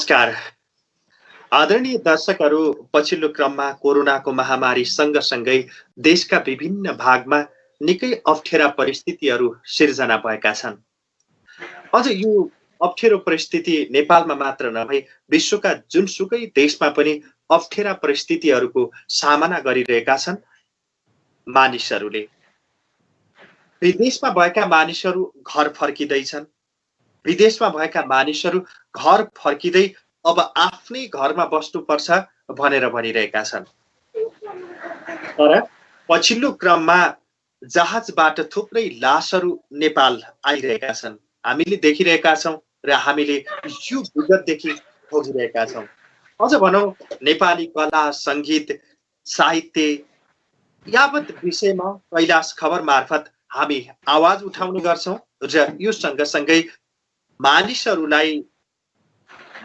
नमस्कार आदरणीय दर्शकहरू। पछिल्लो क्रममा कोरोनाको महामारी सँगसँगै देशका विभिन्न भागमा निकै अप्ठ्यारा परिस्थितिहरू सिर्जना भएका छन्। अझ यो अप्ठ्यारो परिस्थिति नेपालमा मात्र नभई विश्वका जुनसुकै देशमा पनि अप्ठ्यारा परिस्थितिहरूको सामना गरिरहेका छन् मानिसहरूले। विदेशमा भएका मानिसहरू घर फर्किँदैछन्। विदेशमा भएका मानिसहरू घर फर्किँदै अब आफ्नै घरमा बस्नुपर्छ भनेर भनिरहेका छन्। तर पछिल्लो क्रममा जहाजबाट थुप्रै लासहरू नेपाल आइरहेका छन्। हामीले देखिरहेका छौँ र हामीले यो विगतदेखि भोगिरहेका छौँ। अझ भनौँ नेपाली कला, सङ्गीत, साहित्य यावत विषयमा कैलाश खबर मार्फत हामी आवाज उठाउने गर्छौँ र यो सँगसँगै मानिसहरूलाई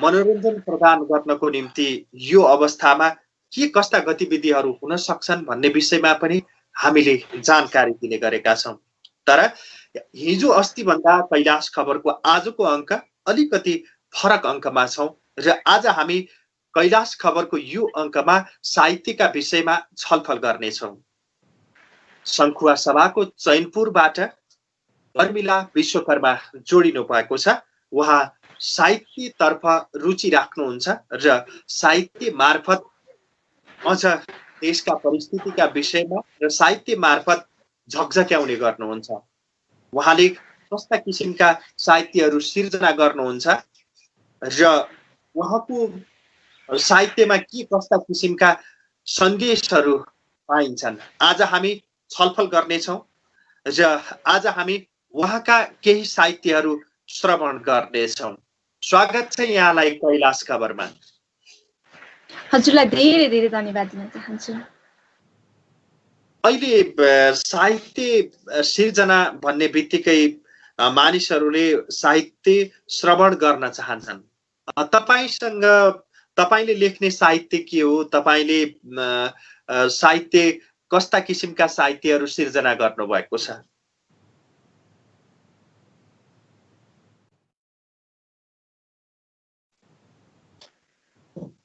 मनोरञ्जन प्रदान गर्नको निम्ति यो अवस्थामा के कस्ता गतिविधिहरू हुन सक्छन् भन्ने विषयमा पनि हामीले जानकारी दिने गरेका छौँ। तर हिजो अस्तिभन्दा कैलाश खबरको आजको अङ्क अलिकति फरक अङ्कमा छौँ र आज हामी कैलाश खबरको यो अङ्कमा साहित्यका विषयमा छलफल गर्नेछौँ। सङ्खुवा सभाको चैनपुरबाट अर्मिला विश्वकर्मा जोडिनु भएको छ। उहाँ साहित्यतर्फ रुचि राख्नुहुन्छ र साहित्य मार्फत अझ देशका परिस्थितिका विषयमा र साहित्य मार्फत झकझक्याउने गर्नुहुन्छ। उहाँले कस्ता किसिमका साहित्यहरू सिर्जना गर्नुहुन्छ र उहाँको साहित्यमा के कस्ता किसिमका सन्देशहरू पाइन्छन्, आज हामी छलफल गर्नेछौँ र आज हामी उहाँका केही साहित्यहरू श्रवण गर्नेछौँ। स्वागत छ यहाँलाई कैलाश खबरमा। हजुरलाई धेरै धेरै धन्यवाद दिन चाहन्छु। अहिले साहित्य सिर्जना भन्ने बित्तिकै मानिसहरूले साहित्य श्रवण गर्न चाहन्छन्। तपाईसँग तपाईले लेख्ने साहित्य के हो? तपाईले साहित्य कस्ता किसिमका साहित्यहरू सिर्जना गर्नुभएको छ?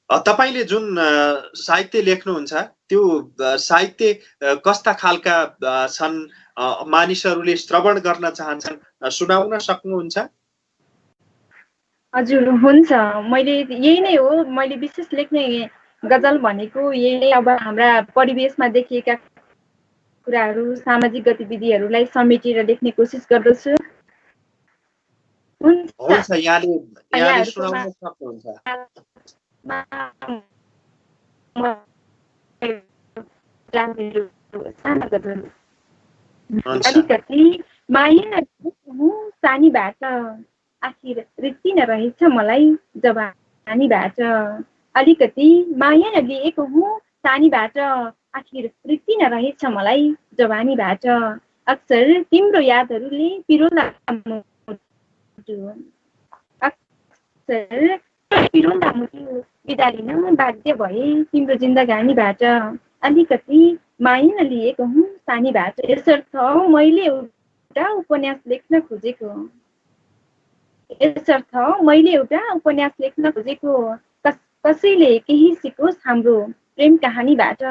तपाईले जुन साहित्य लेख्नुहुन्छ त्यो साहित्य कस्ता खालका छन्? मानिसहरूले श्रवण गर्न चाहन्छन्, सुनाउन सक्नुहुन्छ? हजुर हुन्छ। मैले यही नै हो, मैले विशेष लेख्ने गजल भनेको यही नै। अब हाम्रा परिवेशमा देखिएका कुराहरू, सामाजिक गतिविधिहरूलाई समेटेर लेख्ने कोसिस गर्दछु। हुन्छ, यहाँले सुनाउन सक्नुहुन्छ। अलिकति माया सानीबाट आखिर रित्ती न रहेछ मलाई जवानीबाट। अलिकति माया लिएको हुँ सानीबाट आखिर रित्ती न रहेछ मलाई जवानीबाट। अक्सर तिम्रो यादहरूले पिरोला अक्सर पिरोला मुटु बिदा लिन बाध्य भए तिम्रो जिन्दगानीबाट। अलिकति माया लिएको हुँ सानीबाट। यसर्थ मैले एउटा उपन्यास लेख्न खोजेको। यसर्थ मैले एउटा उपन्यास लेख्न खोजेको। कसैले केही सिकोस् हाम्रो प्रेम कहानीबाट।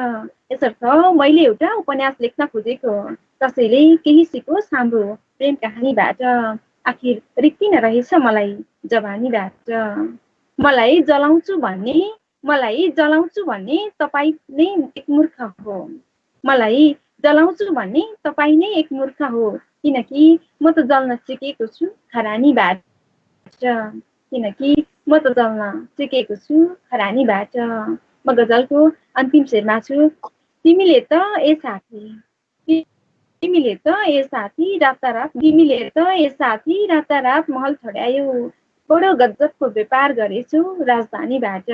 यसर्थ मैले एउटा उपन्यास लेख्न खोजेको। कसैले केही सिकोस् हाम्रो प्रेम कहानीबाट। आखिर रित्ती न रहेछ मलाई जवानीबाट। मलाई जलाउँछु भन्ने तपाईँ नै एक मूर्ख हो। मलाई जलाउँछु भन्ने तपाईँ नै एक मूर्ख हो। किनकि म त जल्न सिकेको छु खरानीबाट। किनकि म त जल्न सिकेको छु खरानीबाट। म गजलको अन्तिम शेरमा छु। तिमीले त ए साथी रातारात महल छोड्यायो। बडो गजबको व्यापार गरेछु राजधानीबाट।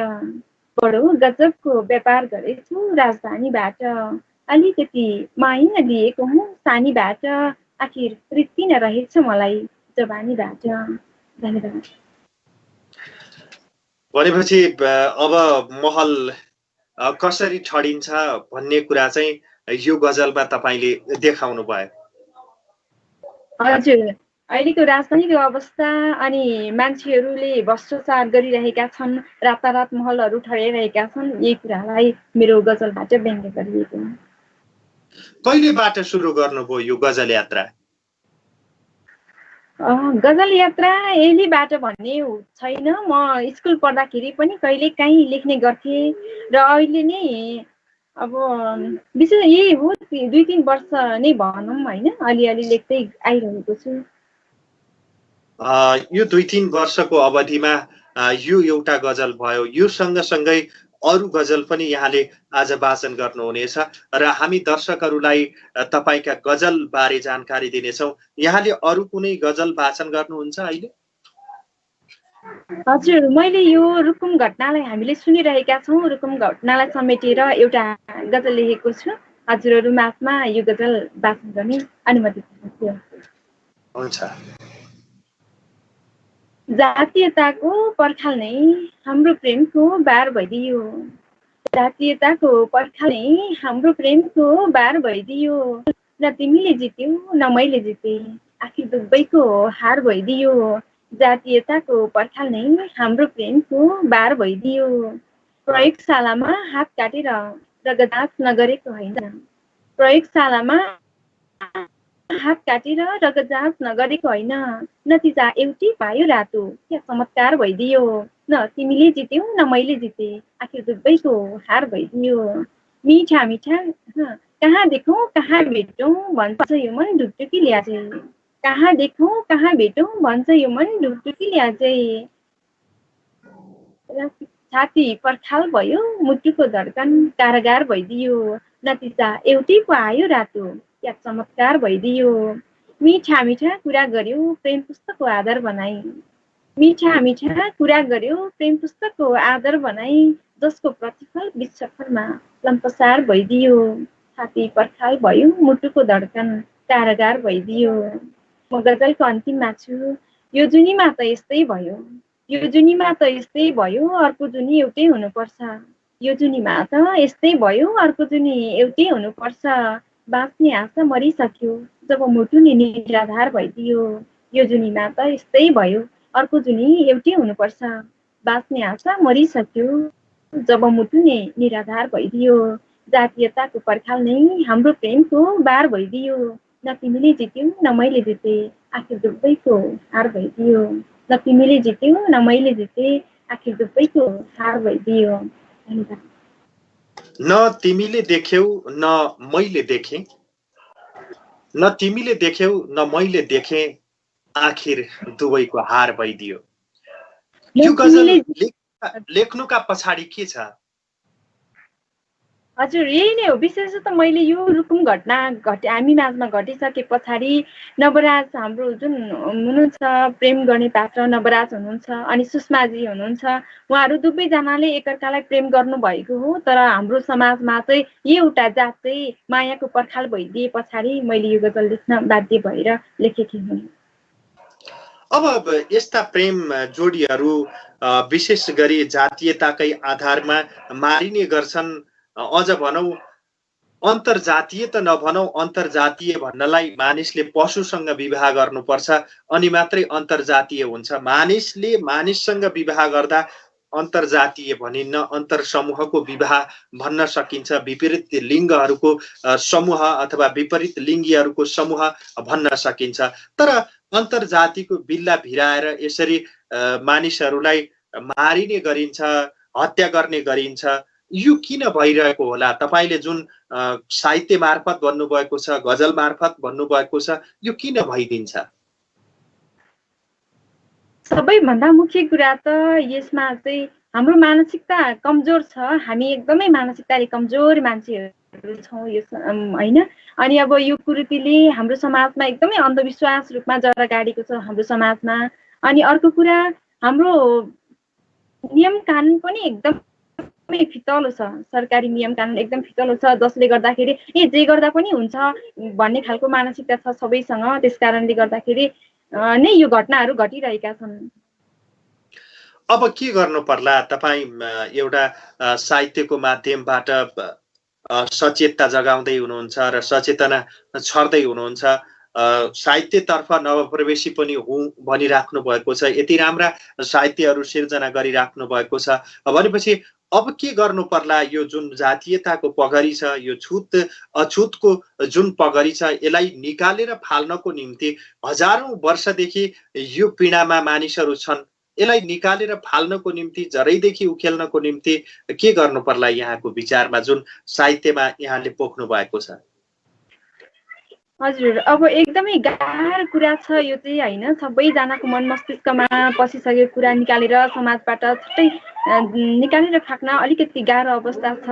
बडो गजबको व्यापार गरेछु राजधानीबाट। अलिकति माया लिएको हुँ सानीबाट आखिर रित्ती न रहेछ मलाई जवानीबाट। धन्यवाद। भनेपछि अब महल कसरी ठडिन्छ भन्ने कुरा चाहिँ यो गजलमा तपाईले देखाउनु भयो। हजुर अहिलेको राजनैतिक अवस्था अनि मान्छेहरूले भ्रष्टाचार गरिरहेका छन्, रातारात महलहरू ठडाइरहेका छन्, यही कुरालाई मेरो गजलबाट व्यङ्ग्य गरिएको हो। कहिलेबाट सुरु गर्नुभयो यो गजल यात्रा? गजल यात्रा यहीबाट भन्ने छैन। म स्कुल पढ्दाखेरि पनि कहिले काहीँ लेख्ने गर्थेँ र अहिले नै अब विशेष यही हो 2-3 वर्ष नै भनौँ होइन, अलिअलि लेख्दै आइरहेको छु। यो 2-3 वर्षको अवधिमा यो एउटा गजल भयो, यो सँगसँगै अरू गजल पनि यहाँले आज वाचन गर्नुहुनेछ र हामी दर्शकहरूलाई तपाईँका गजल बारे जानकारी दिनेछौँ। यहाँले अरू कुनै गजल वाचन गर्नुहुन्छ अहिले? हजुर, मैले यो रुकुम घटनालाई हामीले सुनिरहेका छौँ, रुकुम घटनालाई समेटेर एउटा गजल लेखेको छु। हजुरहरू माझमा यो गजल वाचन गर्ने अनुमति दिनुहोस्। हुन्छ। जातीयताको पर्खाल नै हाम्रो प्रेमको बार भइदियो, जातीयताको पर्खाल नै हाम्रो प्रेमको बार भइदियो, न तिमीले जित्यौ न मैले जिते, आखिर दुवैको हार भइदियो, जातीयताको पर्खाल नै हाम्रो प्रेमको बार भइदियो, प्रयोगशालामा हात काटेर रगत नगरेको होइन, प्रयोगशालामा हात काटेर रगत जाँच नगरेको होइन, नतिजा एउटै पायो रातो, क्या चमत्कार भइदियो, न तिमीले जित्यौ न मैले जिते, आखिर दुवैको हार भइदियो, मिठा मिठा कहाँ देखौँ कहाँ भेटौँ भन्छ यो मन ढुकढुकी ल्याजै, कहाँ देखौँ कहाँ भेटौँ भन्छ यो मन ढुकढुकी ल्याजै, छाती पर्खाल भयो मुटुको धड्कन कारागार भइदियो, नतिजा एउटै पो आयो रातो, क्या चमत्कार भइदियो, मिठा मिठा कुरा गर्यो प्रेम पुस्तकको आधार बनाई, मिठा मिठा कुरा गर्यो प्रेम पुस्तकको आधार बनाई, जसको प्रतिफल विश्वभरमा लम्पसार भइदियो, छाती पर्खाल भयो मुटुको धड्कन कारागार भइदियो। म गजलको अन्तिममा छु। यो जुनीमा त यस्तै भयो, यो जुनीमा त यस्तै भयो, अर्को जुनी एउटै हुनुपर्छ, यो जुनीमा त यस्तै भयो, अर्को जुनी एउटै हुनुपर्छ, बाँच्ने आशा मरिसक्यो जब मुटु नि निराधार भइदियो, यो जुनीमा त यस्तै भयो, अर्को जुनी एउटै हुनुपर्छ, बाँच्ने आशा मरिसक्यो जब मुटु नि निराधार भइदियो, जातीयताको पर्खाल नै हाम्रो प्रेमको बार भइदियो, न तिमीले जित्यौ न मैले जिते, आखिर दुवैको हार भइदियो, न तिमीले जित्यौ न मैले जिते, आखिर दुवैको हार भइदियो। न तिमीले देख्यौ न मैले देखेँ, न तिमीले देख्यौ न मैले देखेँ, आखिर दुवैको हार भइदियो। यो गजल लेख्नुका पछाडि के छ? हजुर, यही नै हो विशेष त मैले यो रुकुम घटना हामी माझमा घटिसके पछाडि नवराज हाम्रो जुन हुनुहुन्छ प्रेम गर्ने पात्र नवराज हुनुहुन्छ अनि सुषमाजी हुनुहुन्छ, उहाँहरू दुवैजनाले एकअर्कालाई प्रेम गर्नुभएको हो, तर हाम्रो समाजमा चाहिँ एउटा जात चाहिँ मायाको पर्खाल भइदिए पछाडि मैले यो गजल लेख्न बाध्य भएर लेखेकी हुँ। अब यस्ता प्रेम जोडीहरू विशेष गरी जातीयताकै आधारमा मारिने गर्छन्, अझ भनौँ अन्तर्जातीय त नभनौँ, अन्तर्जातीय भन्नलाई मानिसले पशुसँग विवाह गर्नुपर्छ अनि मात्रै अन्तर्जातीय हुन्छ, मानिसले मानिससँग विवाह गर्दा अन्तर्जातीय भनिन्न, अन्तर समूहको विवाह भन्न सकिन्छ, विपरीत लिङ्गहरूको समूह अथवा विपरीत लिङ्गीहरूको समूह भन्न सकिन्छ, तर अन्तर्जातिको बिल्ला भिराएर यसरी मानिसहरूलाई मारिने गरिन्छ, हत्या गर्ने गरिन्छ, यो किन भइरहेको होला? तपाईँले जुन साहित्य मार्फत भन्नुभएको छ, गजल मार्फत भन्नुभएको छ, यो किन भइदिन्छ? सबैभन्दा मुख्य कुरा त यसमा चाहिँ हाम्रो मानसिकता कमजोर छ, हामी एकदमै मानसिकताले कमजोर मान्छेहरू छौँ यो होइन। अनि अब यो कुरीतिले हाम्रो समाजमा एकदमै अन्धविश्वास रूपमा जरा गाडेको छ हाम्रो समाजमा। अनि अर्को कुरा हाम्रो नियम कानुन पनि एकदमै फितलो छ, सरकारी नियम कानुन एकदम फितलो छ, जसले गर्दाखेरि जे गर्दा पनि हुन्छ भन्ने खालको मानसिकता छ सबैसँग, त्यस कारणले गर्दाखेरि नै यो घटनाहरू घटिरहेका छन्। अब के गर्नु पर्ला? तपाईँ एउटा साहित्यको माध्यमबाट सचेतता जगाउँदै हुनुहुन्छ र सचेतना छर्दै हुनुहुन्छ, साहित्यतर्फ नवप्रवेशी पनि हुँ भनिराख्नु भएको छ, यति राम्रा साहित्यहरू सिर्जना गरिराख्नु भएको छ भनेपछि अब के गर्नु पर्ला? यो जुन जातीयताको पगरी छ, यो छुत अछुतको जुन पगरी छ, यसलाई निकालेर फाल्नको निम्ति हजारौं वर्षदेखि यो पीडामा मानिसहरू छन्, यसलाई निकालेर फाल्नको निम्ति, जरैदेखि उखेल्नको निम्ति के गर्नु पर्ला यहाँको विचारमा, जुन साहित्यमा यहाँले पोख्नु भएको छ? हजुर, अब एकदमै गाह्रो कुरा छ यो चाहिँ होइन। सबैजनाको मन मस्तिष्कमा पसिसकेको कुरा निकालेर समाजबाट छुट्टै निकालेर फ्याँक्न अलिकति गाह्रो अवस्था छ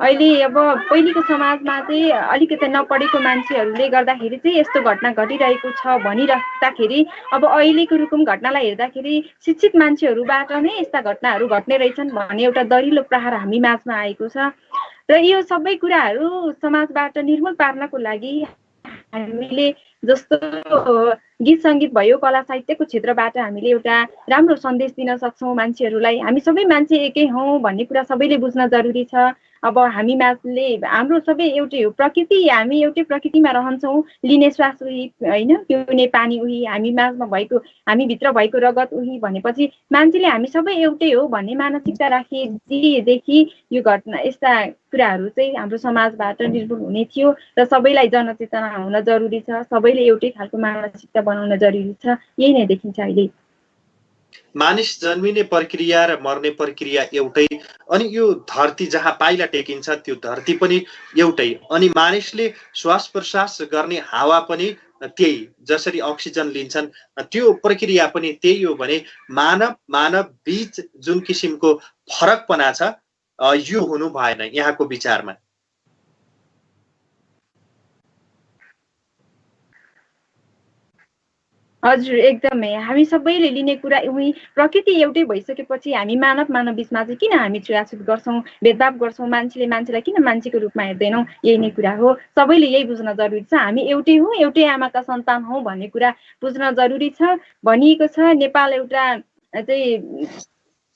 अहिले। अब पहिलेको समाजमा चाहिँ अलिकति नपढेको मान्छेहरूले गर्दाखेरि चाहिँ यस्तो घटना घटिरहेको छ भनिराख्दाखेरि, अब अहिलेको रुकुम घटनालाई हेर्दाखेरि शिक्षित मान्छेहरूबाट नै यस्ता घटनाहरू घट्ने रहेछन् भन्ने एउटा दरिलो प्रहार हामी माझमा आएको छ। र यो सबै कुराहरू समाजबाट निर्मूल पार्नको लागि हामीले जस्तो गीत सङ्गीत भयो, कला साहित्यको क्षेत्रबाट हामीले एउटा राम्रो सन्देश दिन सक्छौँ मान्छेहरूलाई। हामी सबै मान्छे एकै हौँ भन्ने कुरा सबैले बुझ्न जरुरी छ। अब हामी माझले हाम्रो सबै एउटै हो, प्रकृति, हामी एउटै प्रकृतिमा रहन्छौँ। लिने श्वास उही होइन, पिउने पानी उही, हामी माझमा भएको, हामी भित्र भएको रगत उही भनेपछि मान्छेले हामी सबै एउटै हो भन्ने मानसिकता राखेदेखि यो घटना, यस्ता कुराहरू चाहिँ हाम्रो समाजबाट निर्मूल हुने थियो र सबैलाई जनचेतना हुन जरुरी छ, सबैले एउटै खालको मानसिकता बनाउन जरुरी छ। यही नै देखिन्छ अहिले। मानिस जन्मिने प्रक्रिया र मर्ने प्रक्रिया एउटै, अनि यो धरती जहाँ पाइला टेकिन्छ त्यो धरती पनि एउटै, अनि मानिसले श्वास प्रश्वास गर्ने हावा पनि त्यही, जसरी अक्सिजन लिन्छन् त्यो प्रक्रिया पनि त्यही हो भने मानव मानव बीच जुन किसिमको फरकपना छ यो हुनु भएन यहाँको विचारमा? हजुर, एकदमै। हामी सबैले लिने कुरा उही, प्रकृति एउटै भइसकेपछि हामी मानव मानव बिचमा चाहिँ किन हामी छुवाछुत गर्छौँ, भेदभाव गर्छौँ, मान्छेले मान्छेलाई किन मान्छेको रूपमा हेर्दैनौँ? यही नै कुरा हो। सबैले यही बुझ्न जरुरी छ, हामी एउटै हौँ, एउटै आमाका सन्तान हौँ भन्ने कुरा बुझ्न जरुरी छ। भनिएको छ नेपाल एउटा चाहिँ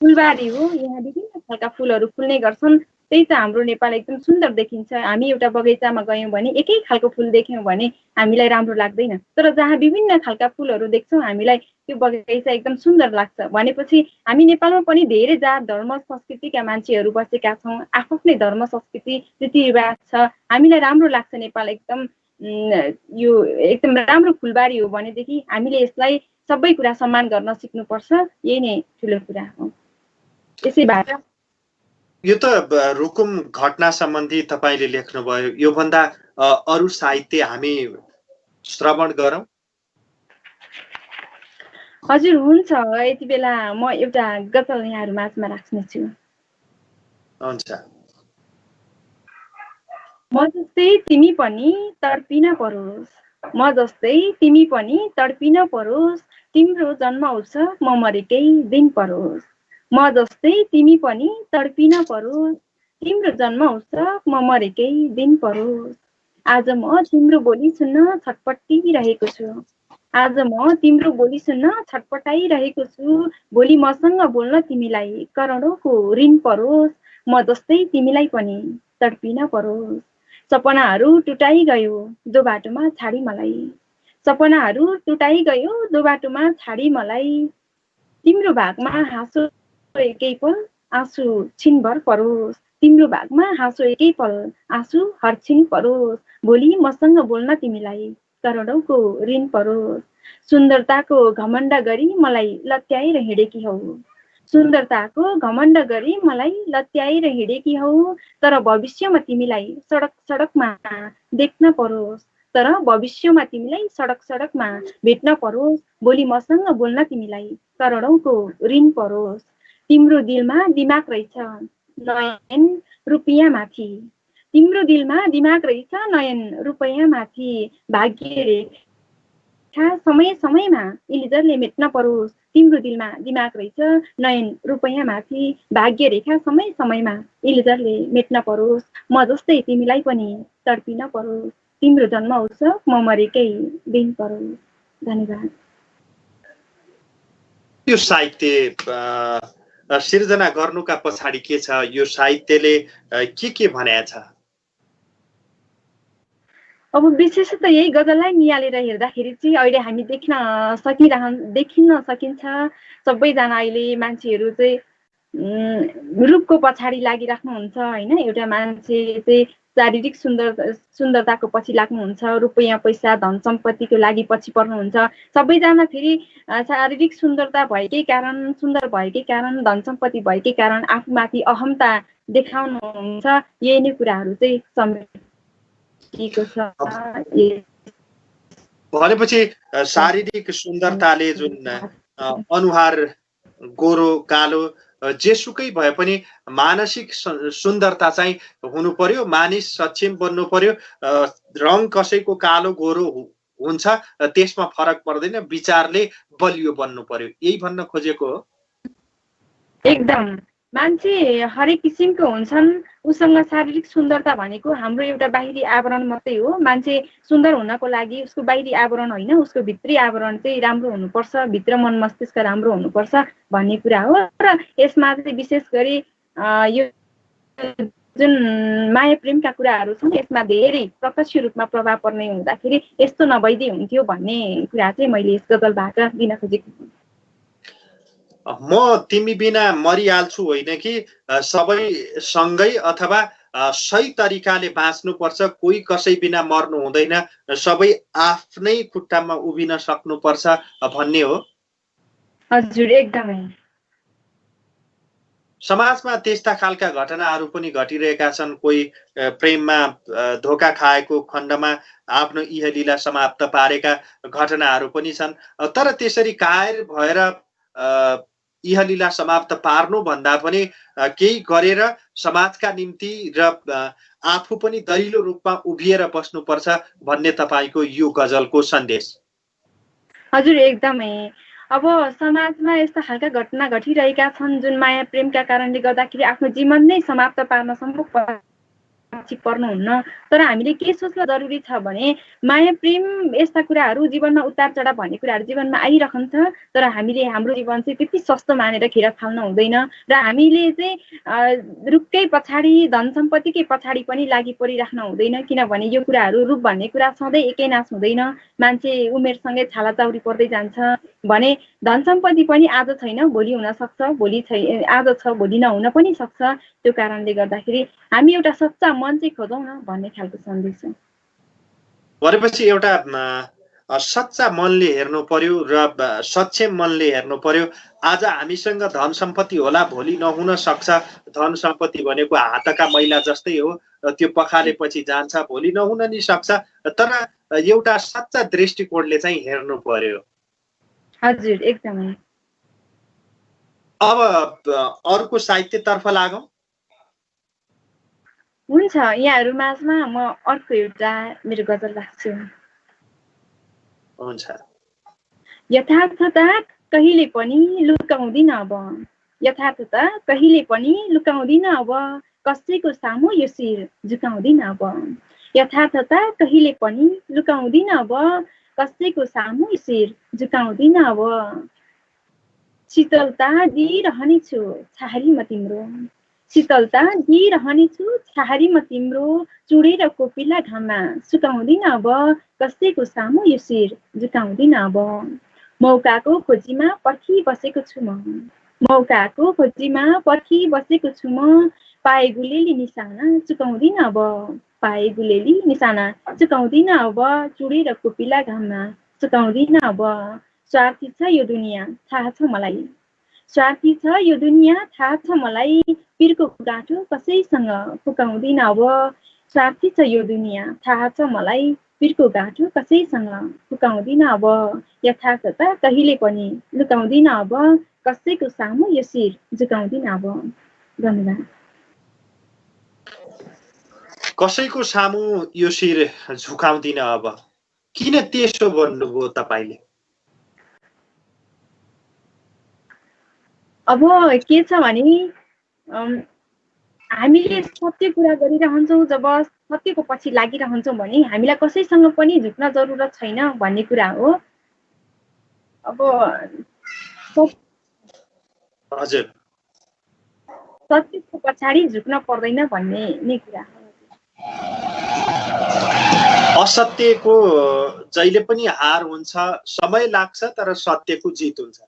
फुलबारी हो, यहाँ विभिन्न खालका फुलहरू फुल्ने गर्छन्। त्यही त हाम्रो नेपाल एकदम सुन्दर देखिन्छ। हामी एउटा बगैँचामा गयौँ भने एकै खालको फुल देख्यौँ भने हामीलाई राम्रो लाग्दैन, तर जहाँ विभिन्न खालका फुलहरू देख्छौँ हामीलाई त्यो बगैँचा एकदम सुन्दर लाग्छ। भनेपछि हामी नेपालमा पनि धेरै जात धर्म संस्कृतिका मान्छेहरू बसेका छौँ, आफ्नै धर्म संस्कृति रीतिरिवाज छ, हामीलाई राम्रो लाग्छ नेपाल एकदम। यो एकदम राम्रो फुलबारी हो भनेदेखि हामीले यसलाई सबै कुरा सम्मान गर्न सिक्नुपर्छ। यही नै ठुलो कुरा हो। यसैबाट यो त रुकुम घटना सम्बन्धी तपाईले लेख्नुभयो, योभन्दा अरू साहित्य हामी श्रवण गरौँ? हजुर, हुन्छ। यति बेला म एउटा गजल यहाँहरू माझमा राख्नेछु। हुन्छ। म जस्तै तिमी पनि तडपिन परोस्, म जस्तै तिमी पनि तडपिन परोस्, तिम्रो जन्म उत्सव म मरेकै दिन परोस्। म जस्तै तिमी पनि तडपिन परोस्, तिम्रो जन्म उत्सव म मरेकै दिन परोस्। आज म तिम्रो बोली सुन्न छटपटिरहेको छु, आज म तिम्रो बोली सुन्न छटपटाइरहेको छु। भोलि मसँग बोल्न तिमीलाई करोडौँको ऋण परोस्, म जस्तै तिमीलाई पनि तडपिन परोस्। सपनाहरू टुटाइ गयो दो बाटोमा छाडी मलाई, सपनाहरू टुटाइ गयो दो बाटोमा छाडी मलाई। तिम्रो भागमा हाँसो एकै पल आँसु छिनभर परोस्, तिम्रो भागमा हाँसो एकै पल आँसु हरछिन परोस्। भोलि मसँग बोल्न तिमीलाई करोडौँको ऋण परोस्। सुन्दरताको घमण्ड गरी मलाई लत्याएर हिँडेकी हौ, सुन्दरताको घमण्ड गरी मलाई लत्याएर हिँडेकी हौ। तर भविष्यमा तिमीलाई सडक सडकमा देख्न परोस्, तर भविष्यमा तिमीलाई सडक सडकमा भेट्न परोस्। भोलि मसँग बोल्न तिमीलाई करोडौँको ऋण परोस्। तिम्रो दिलमा दिमाग रहेछ नयन रुपियाँ माथि, तिम्रो दिलमा दिमाग रहेछ नयन रुपियाँ माथि। भाग्य रेखा समय समयमा इलिजरले मेट्न परोस्, तिम्रो दिलमा दिमाग रहेछ नयन रुपियाँ माथि। भाग्य रेखा समय समयमा इलिजरले मेट्न परोस्, म जस्तै तिमीलाई पनि तडपिन परोस्, तिम्रो जन्म उत्सव म मरेकै दिन परोस्। धन्यवाद। यो साहित्य सिर्जना गर्नुका पछाडि के छ? यो साहित्यले के भनेको छ? अब विशेष त यही गजललाई निहालेर हेर्दाखेरि चाहिँ अहिले हामी देखिन सकिन्छ सबैजना अहिले मान्छेहरू चाहिँ रूपको पछाडि लागिराख्नुहुन्छ होइन। एउटा मान्छे चाहिँ शारीरिक सुन्दरताको पछि लाग्नुहुन्छ, रुपियाँ पैसा धन सम्पत्तिको लागि पछि पर्नुहुन्छ। सबैजना फेरि शारीरिक सुन्दरता भएकै कारण, सुन्दर भएकै कारण, धन सम्पत्ति भएकै कारण आफूमाथि अहमता देखाउनुहुन्छ। यही नै कुराहरू चाहिँ समेटिएको छ। भनेपछि शारीरिक सुन्दरताले जुन अनुहार गोरो कालो जेसुकै भए पनि मानसिक सुन्दरता चाहिँ हुनु पर्यो। मानिस सक्षम बन्नु पर्यो। रङ कसैको कालो गोरो हुन्छ त्यसमा फरक पर्दैन, विचारले बलियो बन्नु पर्यो, यही भन्न खोजेको हो। एकदम मान्छे हरेक किसिमको हुन्छन्। उसँग शारीरिक सुन्दरता भनेको हाम्रो एउटा बाहिरी आवरण मात्रै हो। मान्छे सुन्दर हुनको लागि उसको बाहिरी आवरण होइन, उसको भित्री आवरण चाहिँ राम्रो हुनुपर्छ, भित्र मन मस्तिष्क राम्रो हुनुपर्छ भन्ने कुरा हो। र यसमा चाहिँ विशेष गरी यो जुन माया प्रेमका कुराहरू छन् यसमा धेरै प्रत्यक्ष रूपमा प्रभाव पर्ने हुँदाखेरि यस्तो नभइदिए हुन्थ्यो भन्ने कुरा चाहिँ मैले यस गजलबाट दिन खोजेको छु। म तिमी बिना मरिहाल्छु होइन कि सबै सँगै अथवा सही तरिकाले बाँच्नुपर्छ, कोही कसै बिना मर्नु हुँदैन, सबै आफ्नै खुट्टामा उभिन सक्नुपर्छ भन्ने हो। हजुर एकदमै। समाजमा त्यस्ता खालका घटनाहरू पनि घटिरहेका छन्। कोही प्रेममा धोका खाएको खण्डमा आफ्नो इहलीला समाप्त पारेका घटनाहरू पनि छन्। तर त्यसरी कायर भएर इहलीला समाप्त पार्नु भन्दा पनि केही गरेर समाजका निम्ति र आफू पनि दरिलो रूपमा उभिएर बस्नुपर्छ भन्ने तपाईको यो गजलको सन्देश। हजुर एकदमै। अब समाजमा यस्ता खालका घटना घटिरहेका छन् जुन माया प्रेमका कारणले गर्दाखेरि आफ्नो जीवन नै समाप्त पार्न सम्भव पर्नुहुन्न। तर हामीले के सोच्न जरुरी छ भने माया प्रेम यस्ता कुराहरू जीवनमा उतार चढाव भन्ने कुराहरू जीवनमा आइरहन्छ। तर हामीले हाम्रो जीवन चाहिँ त्यति सस्तो मानेर खेर फाल्न हुँदैन र हामीले चाहिँ रुखकै पछाडि धन सम्पत्तिकै पछाडि पनि लागि परिराख्न हुँदैन। किनभने यो कुराहरू रूप भन्ने कुरा सधैँ एकै नास हुँदैन। मान्छे उमेरसँगै छालाचाउरी पर्दै जान्छ भने धन सम्पत्ति पनि आज छैन भोलि हुन सक्छ, आज छ भोलि नहुन पनि सक्छ। त्यो कारणले गर्दाखेरि हामी एउटा सच्चा मन चाहिँ खोजौँ न भन्ने खालको सन्देश हो। भनेपछि एउटा सच्चा मनले हेर्नु पर्यो र सक्षम मनले हेर्नु पर्यो। आज हामीसँग धन सम्पत्ति होला, भोलि नहुन सक्छ। धन सम्पत्ति भनेको हातका मैला जस्तै हो, त्यो पखालेपछि जान्छ, भोलि नहुन नि सक्छ। तर एउटा सच्चा दृष्टिकोणले चाहिँ हेर्नु पर्यो। हजुर एकदमै। अब अर्को साहित्यतर्फ लागौं। हुन्छ, यहाँहरू माझमा म अर्को एउटा मेरो गजल राख्छु। हुन्छ। यथार्थता कहिले पनि लुकाउँदिन अब, यथार्थता कहिले पनि लुकाउँदिन अब, कसैको सामु यो शिर झुकाउँदिन अब, यथार्थता कहिले पनि लुकाउँदिन अब, कसैको सामु यो शिर झुकाउँदिन अब, शीतलता दिइरहनेछु छहारी म तिम्रो, शीतलता दिइरहनेछु छहारी म तिम्रो, चुडेर कोपिला घाममा सुकाउँदिन अब, कसैको सामु यो शिर झुकाउँदिन अब, मौकाको खोजीमा पर्खिबसेको छु म, मौकाको खोजीमा पर्खिबसेको छु म, पाए गुलेली निशाना चुकाउँदिन अब, पाए गुलेली निशाना चुकाउँदिन अब, चुडेर कोपिला घाममा सुकाउँदिन अब, स्वार्थी छ यो दुनियाँ थाहा छ मलाई, स्वार्थी छ यो दुनियाँ थाहा छ मलाई, पिरको गाँठो कसैसँग फुकाउँदिन अब, स्वार्थी छ यो दुनियाँ थाहा छ मलाई, पिरको गाँठो कसैसँग फुकाउँदिन अब, यथार्थता कहिले पनि लुकाउँदिन अब, कसैको सामु यो शिर झुकाउँदिन अब। धन्यवाद। कसैको सामु यो शिर झुकाउँदिन अब, किन त्यसो भन्नुभयो तपाईले? अब के छ भने हामीले सत्य कुरा गरिरहन्छौँ, जब सत्यको पछि लागिरहन्छौँ भने हामीलाई कसैसँग पनि झुक्न जरुरत छैन भन्ने कुरा हो। अब हजुर, सत्यको पछाडि झुक्न पर्दैन भन्ने नै कुरा हो। असत्यको जहिले पनि हार हुन्छ, समय लाग्छ तर सत्यको जित हुन्छ।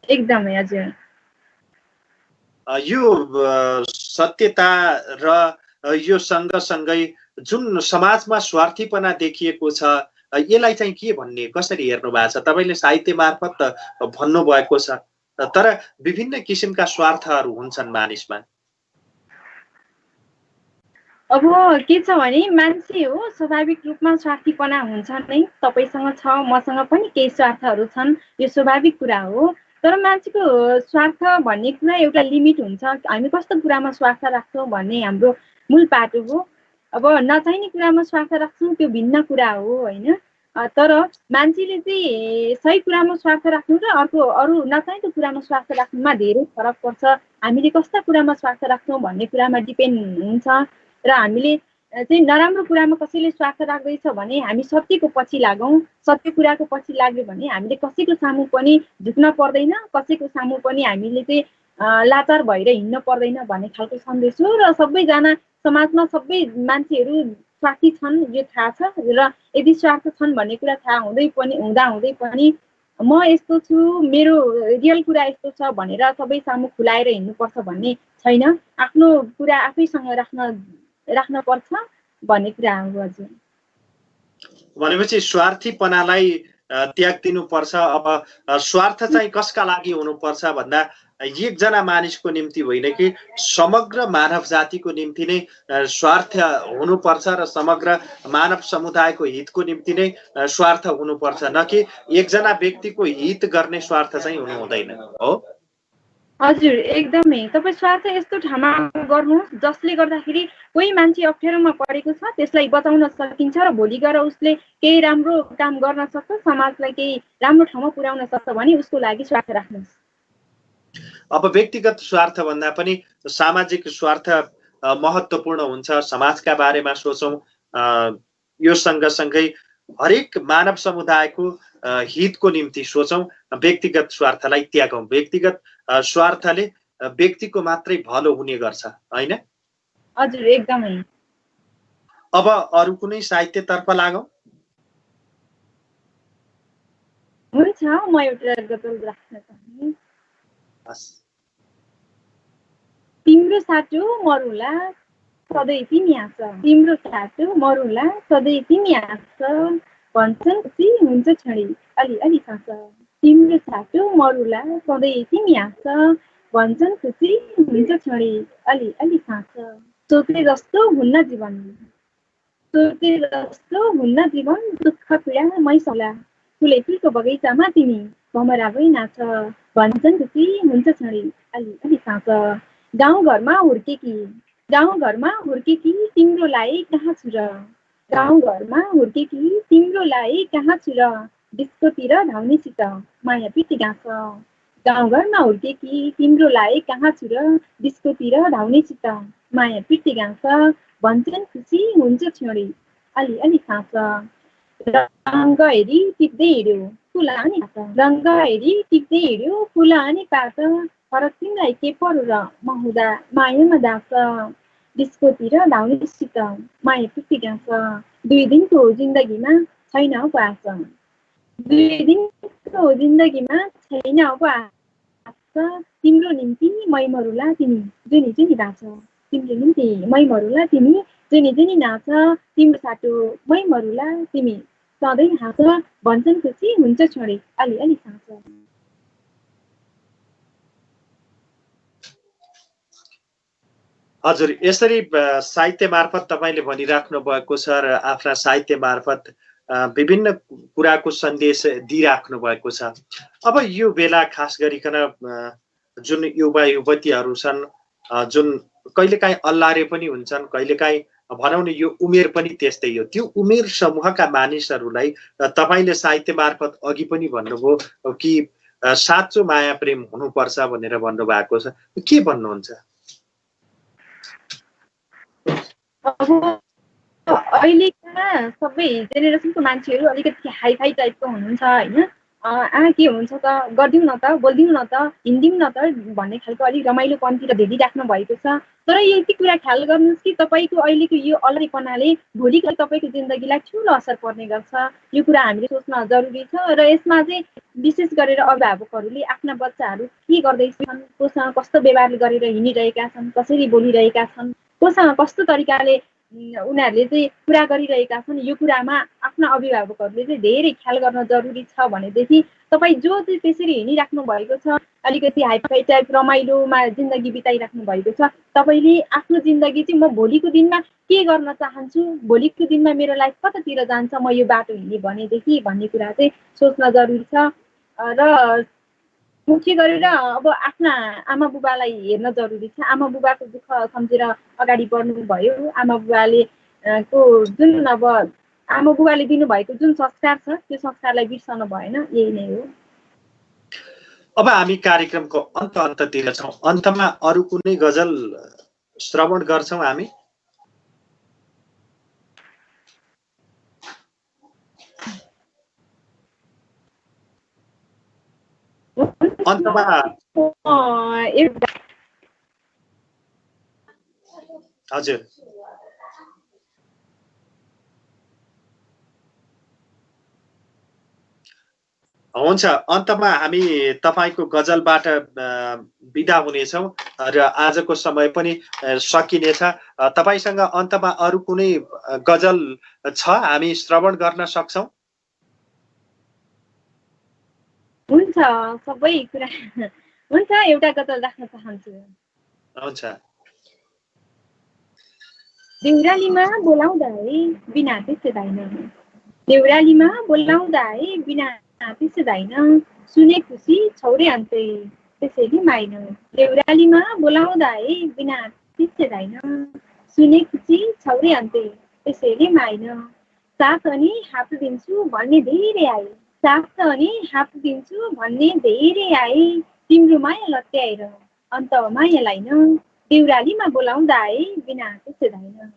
एकदमै हजुर। यो सत्यता र यो सँगसँगै जुन समाजमा स्वार्थीपना देखिएको छ यसलाई चाहिँ के भन्ने, कसरी हेर्नु भएको छ? तपाईँले साहित्य मार्फत त भन्नुभएको छ, तर विभिन्न किसिमका स्वार्थहरू हुन्छन् मानिसमा। अब के छ भने मान्छे हो स्वाभाविक रूपमा स्वार्थीपना हुन्छ नै। तपाईँसँग छ, मसँग पनि केही स्वार्थहरू छन्, यो स्वाभाविक कुरा हो। तर मान्छेको स्वार्थ भन्ने कुरा एउटा लिमिट हुन्छ। हामी कस्तो कुरामा स्वार्थ राख्छौँ भन्ने हाम्रो मूल पाटो हो। अब नचाहिने कुरामा स्वार्थ राख्छौँ त्यो भिन्न कुरा हो होइन। तर मान्छेले चाहिँ सही कुरामा स्वार्थ राख्नु र अरू नचाहिँदो कुरामा स्वार्थ राख्नुमा धेरै फरक पर्छ। हामीले कस्ता कुरामा स्वार्थ राख्छौँ भन्ने कुरामा डिपेन्ड हुन्छ। र हामीले चाहिँ नराम्रो कुरामा कसैले स्वार्थ राख्दैछ भने हामी सत्यको पछि लागौँ। सत्य कुराको पछि लाग्यो भने हामीले कसैको सामु पनि झुक्न पर्दैन, कसैको सामु पनि हामीले चाहिँ लाचार भएर हिँड्न पर्दैन भन्ने खालको सन्देश हो। र सबैजना समाजमा सबै मान्छेहरू स्वार्थी छन् यो थाहा छ। र यदि स्वार्थ छन् भन्ने कुरा थाहा हुँदै पनि म यस्तो छु, मेरो रियल कुरा यस्तो छ भनेर सबै सामु खुलाएर हिँड्नुपर्छ भन्ने छैन। आफ्नो कुरा आफैसँग राख्न पर्छ भन्ने कुरा हो हजुर। भनेपछि स्वार्थीपनालाई त्याग दिनुपर्छ। अब स्वार्थ चाहिँ कसका लागि हुनुपर्छ भन्दा एकजना मानिसको निम्ति होइन कि समग्र मानव जातिको निम्ति नै स्वार्थ हुनुपर्छ र समग्र मानव समुदायको हितको निम्ति नै स्वार्थ हुनुपर्छ, न कि एकजना व्यक्तिको हित गर्ने स्वार्थ चाहिँ हुनु हुँदैन। हो हजुर एकदमै। तपाईँ स्वार्थ यस्तो ठाउँमा गर्नुहोस् जसले गर्दाखेरि कोही मान्छे अप्ठ्यारोमा परेको छ त्यसलाई बचाउन सकिन्छ र भोलि गएर उसले केही राम्रो काम गर्न सक्छ, समाजलाई केही राम्रो ठाउँमा पुर्याउन सक्छ भने उसको लागि स्वार्थ राख्नुहोस्। अब व्यक्तिगत स्वार्थ भन्दा पनि सामाजिक स्वार्थ महत्त्वपूर्ण हुन्छ। समाजका बारेमा सोचौँ, यो सँगसँगै हरेक मानव समुदायको हितको निम्ति सोचौँ, व्यक्तिगत स्वार्थलाई त्यागौँ। व्यक्तिगत स्वार्थले व्यक्तिको मात्रै भलो हुने गर्छ होइन? हजुर एकदमै। अब अरू कुनै साहित्यतर्फ लागौँ। हुन्छ, म एउटा गजल राख्न चाहन्छु। तिम्रो साटो मरुला सधैँ तिमी आँस, तिम्रो साटो मरुला सधैँ तिमी आँस, भन्छन् खुसी हुन्छ क्षणी अलि सास। तिम्रो साटो मरुला सधैँ तिमी आँस, भन्छन् खुसी हुन्छ क्षणी अलि सास। सोचे जस्तो हुन्न जीवन, सोचे जस्तो हुन्न जीवन, दुःख पीडा मै सौला, फुले फुलको बगैँचामा तिमी भमराबै नाच, भन्छन् खुसी हुन्छ क्षणी अलि सास। गाउँघरमा हुर्केकी तिम्रो लाई कहाँ छु र, गाउँघरमा हुर्केकी तिम्रो लाई कहाँ छु र, डिस्कोतिर धाउनेसित माया पिटी गाँस। गाउँघरमा हुर्केकी तिम्रो लाई कहाँ छु र, डिस्कोतिर धाउनेसित माया पिटी गाँस, भन्छन् खुसी हुन्छ क्षणी अलि सास। रङ्ग हेरी टिप्दै हिँड्यो फुलानी पात, रङ्ग हेरी टिप्दै हिँड्यो फुलानी पात, फरक तिमीलाई के परो र म हुँदा मायामा दास, डिस्कोतिर धाउनेसित माया पिटी गाँस। 2 दिनको जिन्दगीमा छैन अब आश, 2 दिनको जिन्दगीमा छैन अब आश, तिम्रो निम्ति मै मरुला तिमी जुनी जुनी नाच, तिम्रो निम्ति मै मरुला तिमी जुनी जुनी नाच, तिम्रो साटो मै मरुला तिमी सधैँ हाँस, भन्छन् खुसी हुन्छ क्षणी अलि सास। हजुर, यसरी साहित्य मार्फत तपाईँले भनिराख्नु भएको छ र आफ्ना साहित्य मार्फत विभिन्न कुराको सन्देश दिइराख्नु भएको छ। अब यो बेला खास गरिकन जुन युवा युवतीहरू छन्, जुन कहिलेकाहीँ अल्लारे पनि हुन्छन्, कहिलेकाहीँ भनौँ न यो उमेर पनि त्यस्तै हो, त्यो उमेर समूहका मानिसहरूलाई तपाईँले साहित्य मार्फत अघि पनि भन्नुभयो कि साँचो माया प्रेम हुनुपर्छ भनेर भन्नुभएको छ, के भन्नुहुन्छ? अब अहिलेका सबै जेनेरेसनको मान्छेहरू अलिकति हाइफाई टाइपको हुनुहुन्छ होइन। के हुन्छ त गरिदिउँ न त बोलिदिउँ न त हिँडिदिउँ न त भन्ने खालको अलिक रमाइलोपनतिर धेरिराख्नु भएको छ। तर यति कुरा ख्याल गर्नुहोस् कि तपाईँको अहिलेको यो अलैपनाले भोलिको तपाईँको जिन्दगीलाई ठुलो असर पर्ने गर्छ। यो कुरा हामीले सोच्न जरुरी छ र यसमा चाहिँ विशेष गरेर अभिभावकहरूले आफ्ना बच्चाहरू के गर्दैछन्, कोसँग कस्तो व्यवहार गरेर हिँडिरहेका छन्, कसरी बोलिरहेका छन्, कोसँग कस्तो तरिकाले उनीहरूले चाहिँ कुरा गरिरहेका छन्, यो कुरामा आफ्ना अभिभावकहरूले चाहिँ धेरै ख्याल गर्न जरुरी छ भनेदेखि तपाईँ जो चाहिँ त्यसरी हिँडिराख्नु भएको छ, अलिकति हाइफाई टाइप रमाइलोमा जिन्दगी बिताइराख्नु भएको छ, तपाईँले आफ्नो जिन्दगी चाहिँ म भोलिको दिनमा के गर्न चाहन्छु, भोलिको दिनमा मेरो लाइफ कतातिर जान्छ म यो बाटो हिँडेँ भनेदेखि भन्ने कुरा चाहिँ सोच्न जरुरी छ। र मुख्य गरेर अब आफ्ना आमा बुबालाई हेर्न जरुरी छ। आमा बुबाको दुःख सम्झेर अगाडि बढ्नुभयो। आमा बुबाले को जुन अब आमा बुबाले दिनुभएको जुन संस्कार छ त्यो संस्कारलाई बिर्सनु भएन, यही नै हो। अब हामी कार्यक्रमको अन्ततिर छौँ। अन्तमा अरू कुनै गजल श्रवण गर्छौँ हामी? अन्तमा हजुर हुन्छ, अन्तमा हामी तपाईको गजलबाट बिदा हुनेछौँ र आजको समय पनि सकिनेछ। तपाईसँग अन्तमा अरू कुनै गजल छ हामी श्रवण गर्न सक्छौँ? हुन्छ, सबै कुरा हुन्छ। एउटा गजल राख्न चाहन्छु। हुन्छ। देउरालीमा बोलाउँदा है बिना बिर्सदैन, देउरालीमा बोलाउँदा है बिना बिर्सदैन, सुने खुसी छौरे अन्तै त्यसैले माइन, देउरालीमा बोलाउँदा है बिना बिर्सदैन, सुने खुसी छौरे अन्तै त्यसैले माइन, साथ अनि हात दिन्छु भन्ने धेरै आए, साथ अनि हात दिन्छु भन्ने धेरै आए, तिम्रो माया लत्याएर अन्त माया लाइन, देउरालीमा बोलाउँदा है बिना बिर्सदैन,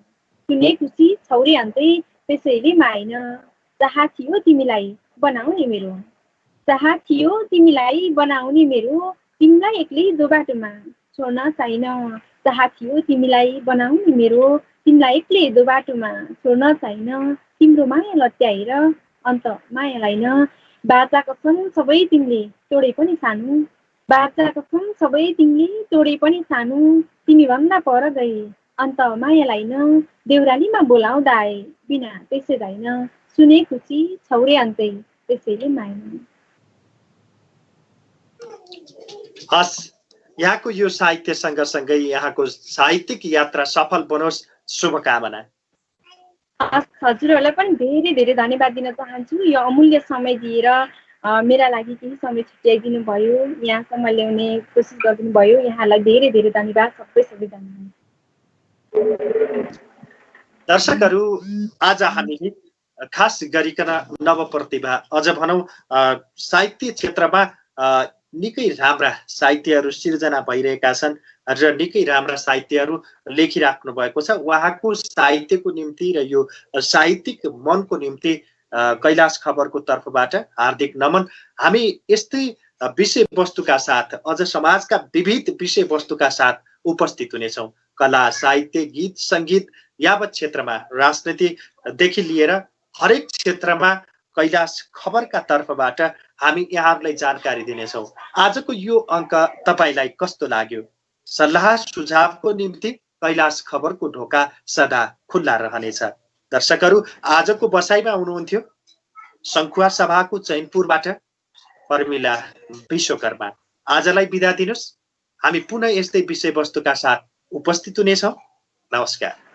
सुने खुसी छौरे अन्तै त्यसैले माइन, चाह थियो तिमीलाई बनाउने मेरो, चाह थियो तिमीलाई बनाउने मेरो, तिमीलाई एक्लै दो बाटोमा छोड्न छैन, चाह थियो तिमीलाई बनाउने मेरो, तिमीलाई एक्लै दो बाटोमा छोड्न छैन, तिम्रो माया लत्याएर अन्त माया लाइन, बाचा कसम सबै तिमीले तोडे पनि सानो, बाचा कसम सबै तिमीले तोडे पनि सानो, तिमी भन्दा पर गए अन्त माया लाइन, देउरालीमा बोलाउँदा आए बिना बिर्सदैन, सुने खुसी छौरे अन्तै त्यसैले माइन। हस्, यहाँको यो साहित्य सँगसँगै यहाँको साहित्यिक यात्रा सफल बनोस्, शुभकामना। हजुरहरूलाई पनि धेरै धेरै धन्यवाद दिन चाहन्छु। यो अमूल्य समय दिएर मेरा लागि केही समय छुट्याइदिनु भयो, यहाँसम्म ल्याउने कोसिस गरिदिनु भयो। यहाँलाई धेरै धेरै धन्यवाद सबैजनालाई। दर्शकहरू, आज हामीले खास गरिकन नवप्रतिभा, अझ भनौँ साहित्य क्षेत्रमा निकै राम्रा साहित्यहरू सिर्जना भइरहेका छन् र निकै राम्रा साहित्यहरू लेखिराख्नु भएको छ। उहाँको साहित्यको निम्ति र यो साहित्यिक मनको निम्ति कैलाश खबरको तर्फबाट हार्दिक नमन। हामी यस्तै विषयवस्तुका साथ, अझ समाजका विविध विषयवस्तुका साथ उपस्थित हुनेछौँ। कला, साहित्य, गीत, सङ्गीत यावत क्षेत्रमा, राजनीतिदेखि लिएर हरेक क्षेत्रमा कैलाश खबरका तर्फबाट हामी यहाँहरूलाई जानकारी दिनेछौँ। आजको यो अङ्क तपाईँलाई कस्तो लाग्यो? सल्लाह सुझावको निम्ति कैलाश खबरको ढोका सदा खुल्ला रहनेछ। दर्शकहरू, आजको बसाइमा हुनुहुन्थ्यो सङ्खुवा सभाको चैनपुरबाट पर्मिला विश्वकर्मा। आजलाई बिदा दिनुहोस्। हामी पुनः यस्तै विषयवस्तुका साथ उपस्थित हुनेछौँ। नमस्कार।